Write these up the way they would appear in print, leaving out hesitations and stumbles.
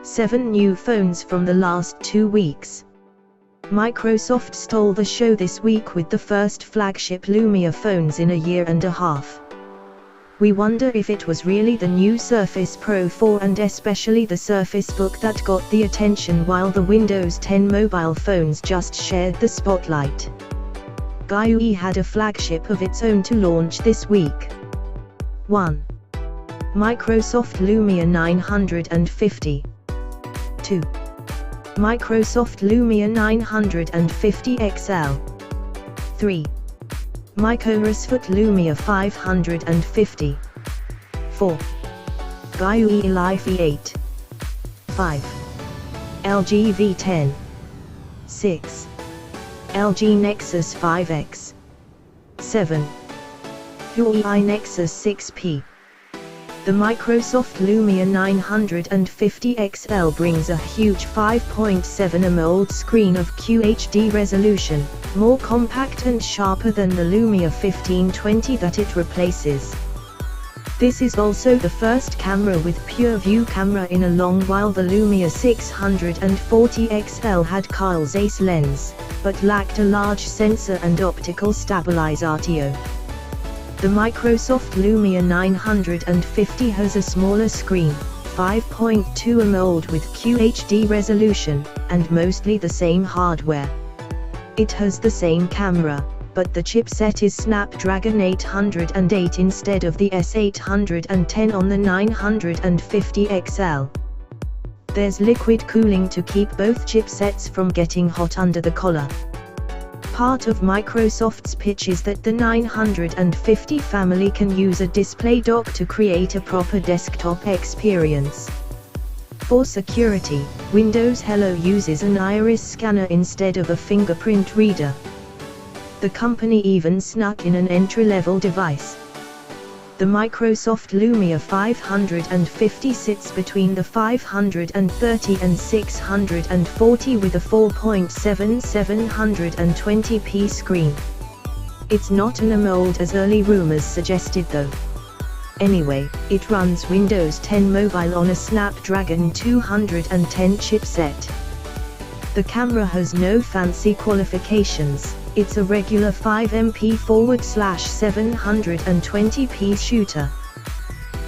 7 new phones from the last 2 weeks. Microsoft stole the show this week with the first flagship Lumia phones in a year and a half. We wonder if it was really the new Surface Pro 4 and especially the Surface Book that got the attention while the Windows 10 mobile phones just shared the spotlight. GUI had a flagship of its own to launch this week. 1. Microsoft Lumia 950. 2. Microsoft Lumia 950 XL. 3. Microsoft Lumia 550. 4. GUI Life E8. 5. LG V10. 6. LG Nexus 5X. 7. Huawei Nexus 6P. The Microsoft Lumia 950 XL brings a huge 5.7 AMOLED screen of QHD resolution, more compact and sharper than the Lumia 1520 that it replaces. This is also the first camera with pure view camera in a long while. The Lumia 640 XL had Carl Zeiss lens, but lacked a large sensor and optical stabilizer. The Microsoft Lumia 950 has a smaller screen, 5.2 AMOLED with QHD resolution, and mostly the same hardware. It has the same camera, but the chipset is Snapdragon 808 instead of the S810 on the 950 XL. There's liquid cooling to keep both chipsets from getting hot under the collar. Part of Microsoft's pitch is that the 950 family can use a display dock to create a proper desktop experience. For security, Windows Hello uses an iris scanner instead of a fingerprint reader. The company even snuck in an entry-level device. The Microsoft Lumia 550 sits between the 530 and 640 with a 4.7 720p screen. It's not an AMOLED as early rumors suggested though. Anyway, it runs Windows 10 Mobile on a Snapdragon 210 chipset. The camera has no fancy qualifications. It's a regular 5MP/720p shooter.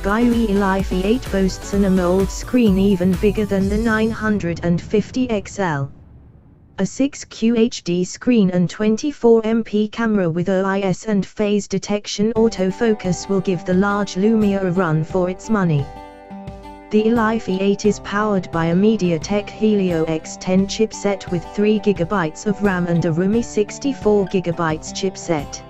GUI Life E8 boasts an AMOLED screen even bigger than the 950 XL. A 6 QHD screen and 24MP camera with OIS and phase detection autofocus will give the large Lumia a run for its money. The Life E8 is powered by a MediaTek Helio X10 chipset with 3GB of RAM and a roomy 64GB chipset.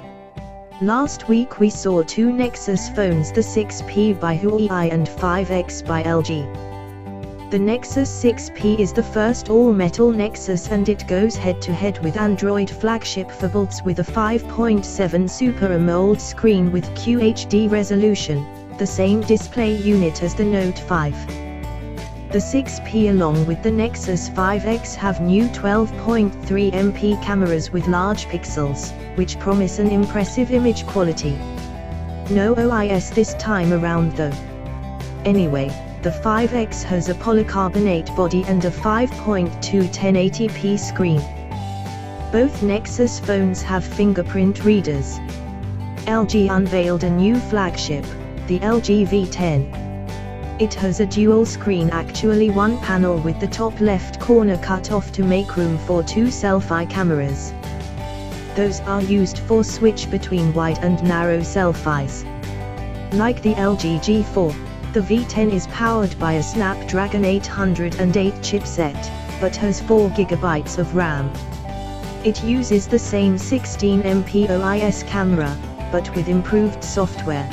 Last week we saw 2 Nexus phones, the 6P by Huawei and 5X by LG. The Nexus 6P is the first all-metal Nexus and it goes head-to-head with Android flagship Fabolts with a 5.7 Super AMOLED screen with QHD resolution, the same display unit as the Note 5. The 6P along with the Nexus 5X have new 12.3MP cameras with large pixels, which promise an impressive image quality. No OIS this time around though. Anyway, the 5X has a polycarbonate body and a 5.2 1080p screen. Both Nexus phones have fingerprint readers. LG unveiled a new flagship, the LG V10. It has a dual screen, actually one panel with the top left corner cut off to make room for 2 selfie cameras. Those are used for switch between wide and narrow selfies. Like the LG G4, the V10 is powered by a Snapdragon 808 chipset, but has 4GB of RAM. It uses the same 16MP OIS camera, but with improved software.